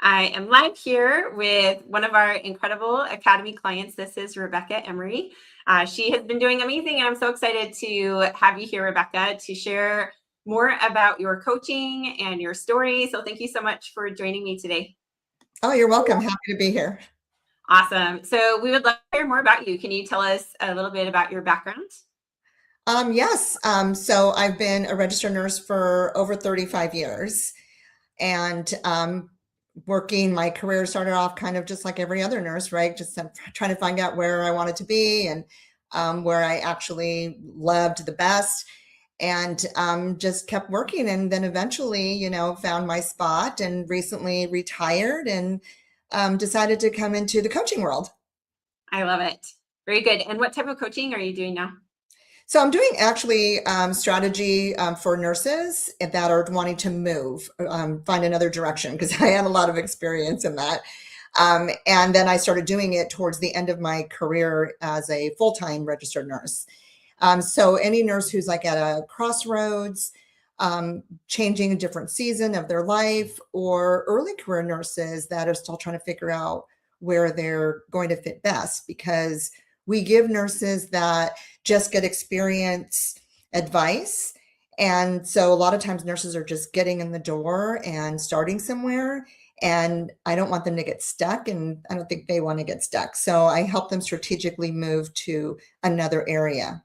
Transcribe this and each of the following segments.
I am live here with one of our incredible Academy clients. This is Rebecca Emery. She has been doing amazing, and I'm so excited to have you here, Rebecca, to share more about your coaching and your story. So thank you so much for joining me today. Oh, you're welcome. Happy to be here. Awesome. So we would love to hear more about you. Can you tell us a little bit about your background? Yes. So I've been a registered nurse for over 35 years and working my career started off kind of just like every other nurse, right? Just trying to find out where I wanted to be and where I actually loved the best and just kept working. And then eventually, found my spot and recently retired and decided to come into the coaching world. I love it. Very good. And what type of coaching are you doing now? So I'm doing actually strategy for nurses that are wanting to move, find another direction because I had a lot of experience in that. And then I started doing it towards the end of my career as a full-time registered nurse. So any nurse who's like at a crossroads, changing a different season of their life, or early career nurses that are still trying to figure out where they're going to fit best because we give nurses that just get experience advice. And so a lot of times nurses are just getting in the door and starting somewhere. And I don't want them to get stuck, and I don't think they want to get stuck. So I help them strategically move to another area.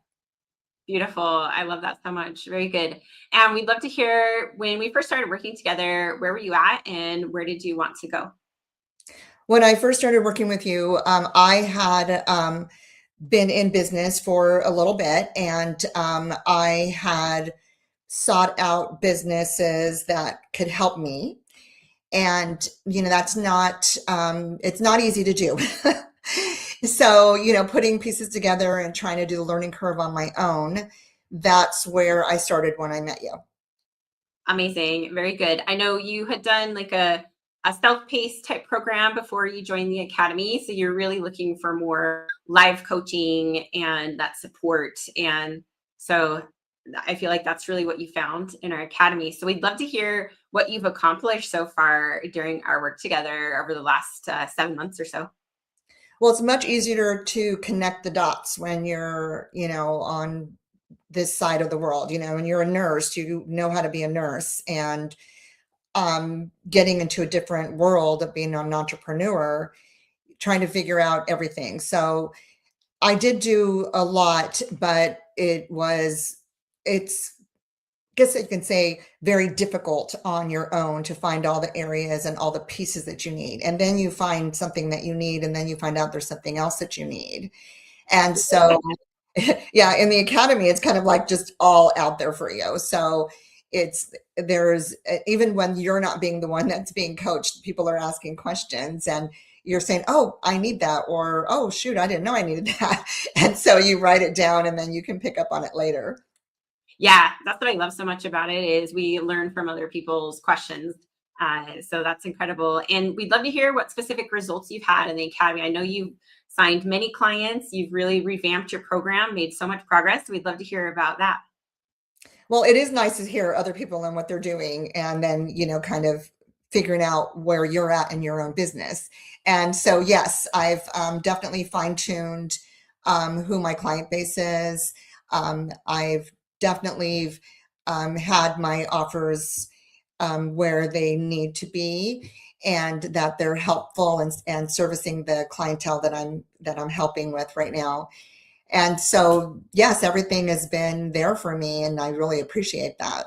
Beautiful. I love that so much. Very good. And we'd love to hear when we first started working together, where were you at and where did you want to go? When I first started working with you, I had been in business for a little bit, and I had sought out businesses that could help me. And, that's not, it's not easy to do. So, putting pieces together and trying to do the learning curve on my own, that's where I started when I met you. Amazing. Very good. I know you had done like a self-paced type program before you joined the academy. So you're really looking for more live coaching and that support. And so I feel like that's really what you found in our academy. So we'd love to hear what you've accomplished so far during our work together over the last 7 months or so. Well, it's much easier to connect the dots when you're, on this side of the world, and you're a nurse, you know how to be a nurse. And getting into a different world of being an entrepreneur, trying to figure out everything. So I did do a lot, but it's, I guess you can say, very difficult on your own to find all the areas and all the pieces that you need. And then you find something that you need, and then you find out there's something else that you need. And so, yeah, in the academy, it's kind of like just all out there for you. So there's, even when you're not being the one that's being coached, people are asking questions and you're saying, oh, I need that, or, oh, shoot, I didn't know I needed that. And so you write it down and then you can pick up on it later. Yeah, that's what I love so much about it is we learn from other people's questions. So that's incredible. And we'd love to hear what specific results you've had in the academy. I know you've signed many clients. You've really revamped your program, made so much progress. We'd love to hear about that. Well, it is nice to hear other people and what they're doing, and then, kind of figuring out where you're at in your own business. And so, yes, I've definitely fine-tuned who my client base is. I've definitely had my offers where they need to be, and that they're helpful and servicing the clientele that I'm helping with right now. And so, yes, everything has been there for me, and I really appreciate that.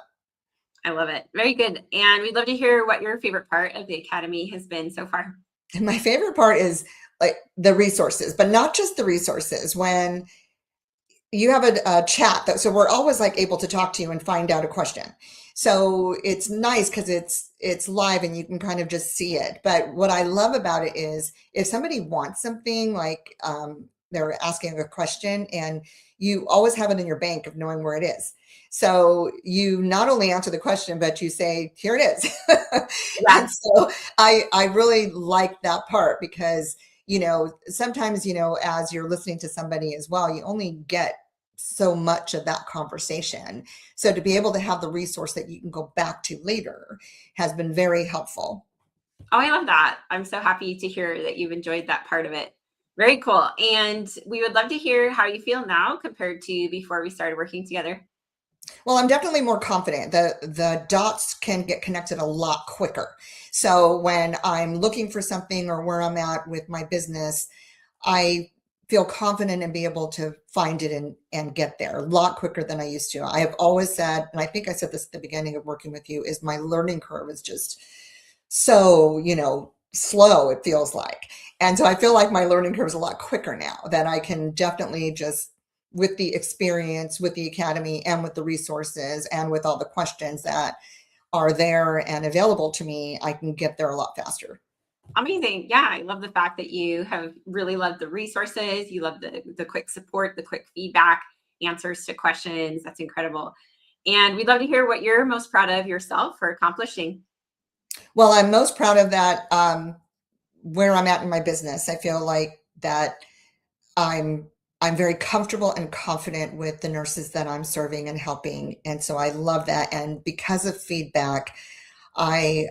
I love it. Very good. And we'd love to hear what your favorite part of the academy has been so far. And my favorite part is like the resources, but not just the resources. When you have a chat so we're always like able to talk to you and find out a question. So it's nice because it's live and you can kind of just see it. But what I love about it is if somebody wants something, like they're asking a question, and you always have it in your bank of knowing where it is. So you not only answer the question, but you say, here it is. Yeah. And so I really like that part because sometimes, as you're listening to somebody as well, you only get so much of that conversation. So to be able to have the resource that you can go back to later has been very helpful. Oh, I love that. I'm so happy to hear that you've enjoyed that part of it. Very cool. And we would love to hear how you feel now compared to before we started working together. Well, I'm definitely more confident. The dots can get connected a lot quicker. So when I'm looking for something or where I'm at with my business, I feel confident and be able to find it and get there a lot quicker than I used to. I have always said, and I think I said this at the beginning of working with you, is my learning curve is just so, slow, it feels like. And so I feel like my learning curve is a lot quicker now, that I can definitely just, with the experience, with the academy, and with the resources, and with all the questions that are there and available to me, I can get there a lot faster. Amazing. Yeah, I love the fact that you have really loved the resources. You love the quick support, the quick feedback, answers to questions. That's incredible. And we'd love to hear what you're most proud of yourself for accomplishing. Well, I'm most proud of that, where I'm at in my business. I feel like that I'm I'm very comfortable and confident with the nurses that I'm serving and helping, and so I love that. And because of feedback, I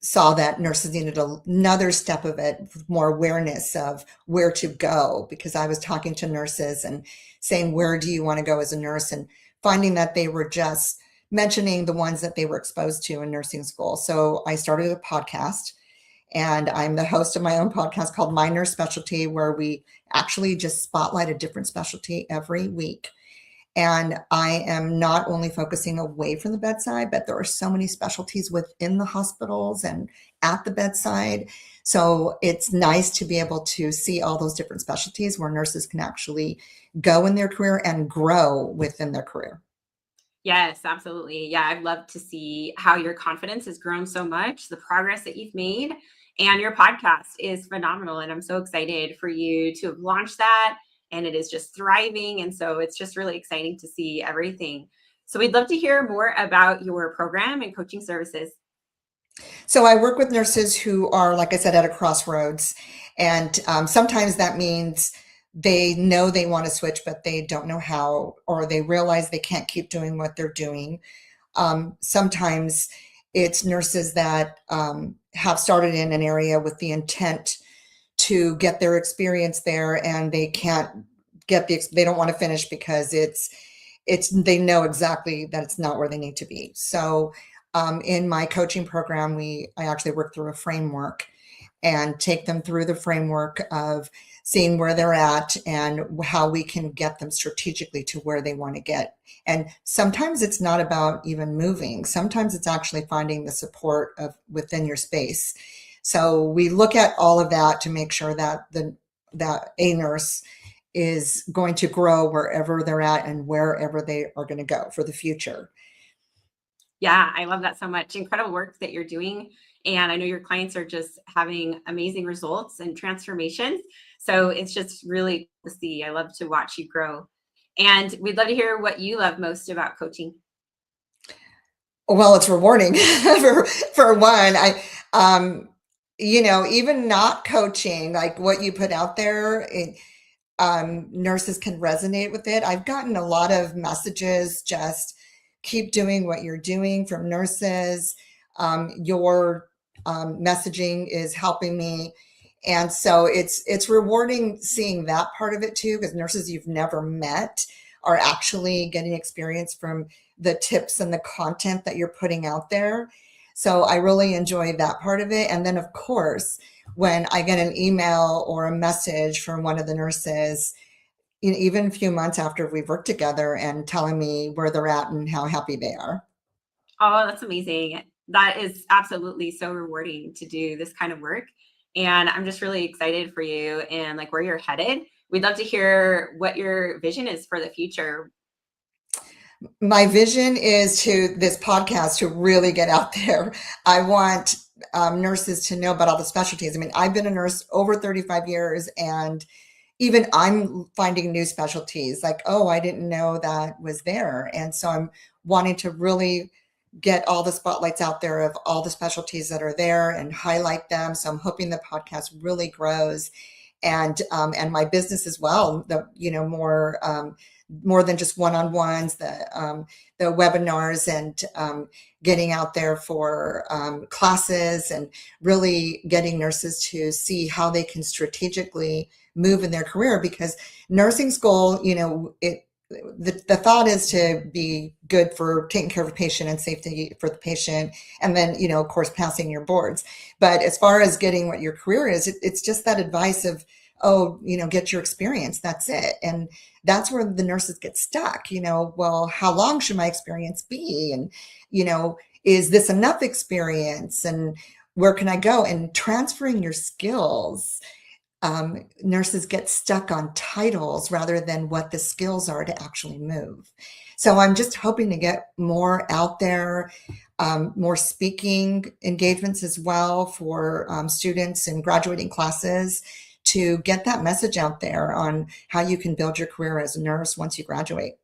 saw that nurses needed another step of it, more awareness of where to go, because I was talking to nurses and saying, where do you want to go as a nurse? And finding that they were just mentioning the ones that they were exposed to in nursing school. So I started a podcast, and I'm the host of my own podcast called My Nurse Specialty, where we actually just spotlight a different specialty every week. And I am not only focusing away from the bedside, but there are so many specialties within the hospitals and at the bedside. So it's nice to be able to see all those different specialties where nurses can actually go in their career and grow within their career. Yes, absolutely. Yeah, I'd love to see how your confidence has grown so much, the progress that you've made, and your podcast is phenomenal. And I'm so excited for you to have launched that. And it is just thriving. And so it's just really exciting to see everything. So we'd love to hear more about your program and coaching services. So I work with nurses who are, like I said, at a crossroads. And sometimes that means they know they want to switch, but they don't know how, or they realize they can't keep doing what they're doing. Sometimes it's nurses that have started in an area with the intent to get their experience there, and they can't they don't want to finish because they know exactly that it's not where they need to be. So in my coaching program, I actually work through a framework and take them through the framework of seeing where they're at and how we can get them strategically to where they want to get. And sometimes it's not about even moving. Sometimes it's actually finding the support of within your space. So we look at all of that to make sure that that a nurse is going to grow wherever they're at and wherever they are going to go for the future. Yeah, I love that so much. Incredible work that you're doing. And I know your clients are just having amazing results and transformations. So it's just really cool to see. I love to watch you grow. And we'd love to hear what you love most about coaching. Well, it's rewarding for one. Even not coaching, like what you put out there, nurses can resonate with it. I've gotten a lot of messages, just keep doing what you're doing, from nurses. Your messaging is helping me. And so it's rewarding seeing that part of it too, because nurses you've never met are actually getting experience from the tips and the content that you're putting out there. So I really enjoy that part of it. And then, of course, when I get an email or a message from one of the nurses, even a few months after we've worked together, and telling me where they're at and how happy they are. Oh, that's amazing. That is absolutely so rewarding to do this kind of work. And I'm just really excited for you and like where you're headed. We'd love to hear what your vision is for the future. My vision is to this podcast to really get out there. I want nurses to know about all the specialties. I mean, I've been a nurse over 35 years, and even I'm finding new specialties like, oh, I didn't know that was there. And so I'm wanting to really get all the spotlights out there of all the specialties that are there and highlight them. So I'm hoping the podcast really grows, and my business as well. The more more than just one-on-ones, the webinars, and getting out there for classes, and really getting nurses to see how they can strategically move in their career. Because nursing school, the thought is to be good for taking care of a patient and safety for the patient, and then, of course, passing your boards. But as far as getting what your career is, it's just that advice of, oh, get your experience. That's it. And that's where the nurses get stuck. Well, how long should my experience be? And, is this enough experience? And where can I go? And transferring your skills, nurses get stuck on titles rather than what the skills are to actually move. So I'm just hoping to get more out there, more speaking engagements as well for students in graduating classes, to get that message out there on how you can build your career as a nurse once you graduate.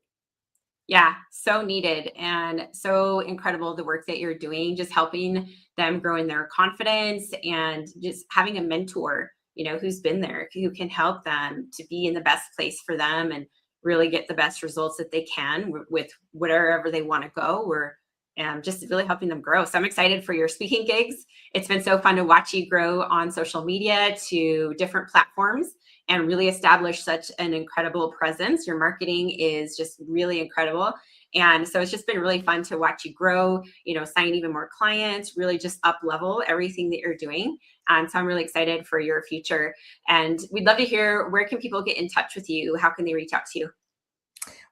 Yeah, so needed and so incredible the work that you're doing, just helping them grow in their confidence and just having a mentor, who's been there, who can help them to be in the best place for them and really get the best results that they can with whatever they want to go, or just really helping them grow. So I'm excited for your speaking gigs. It's been so fun to watch you grow on social media to different platforms and really establish such an incredible presence. Your marketing is just really incredible. And so it's just been really fun to watch you grow, sign even more clients, really just up level everything that you're doing. And so I'm really excited for your future. And we'd love to hear, where can people get in touch with you? How can they reach out to you?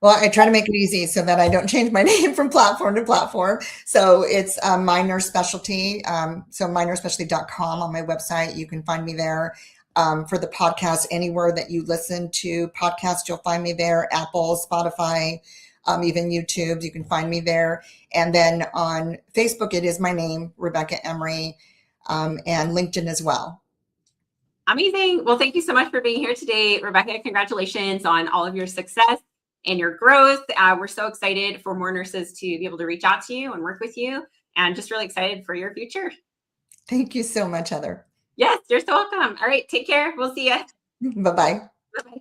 Well, I try to make it easy so that I don't change my name from platform to platform. So it's My Nurse Specialty. So mynurspecialty.com on my website. You can find me there. For the podcast, anywhere that you listen to podcasts, you'll find me there. Apple, Spotify, even YouTube, you can find me there. And then on Facebook, it is my name, Rebecca Emery, and LinkedIn as well. Amazing. Well, thank you so much for being here today, Rebecca. Congratulations on all of your success and your growth. We're so excited for more nurses to be able to reach out to you and work with you, and just really excited for your future. Thank you so much, Heather. Yes, you're so welcome. All right, take care. We'll see you. Bye-bye. Bye-bye.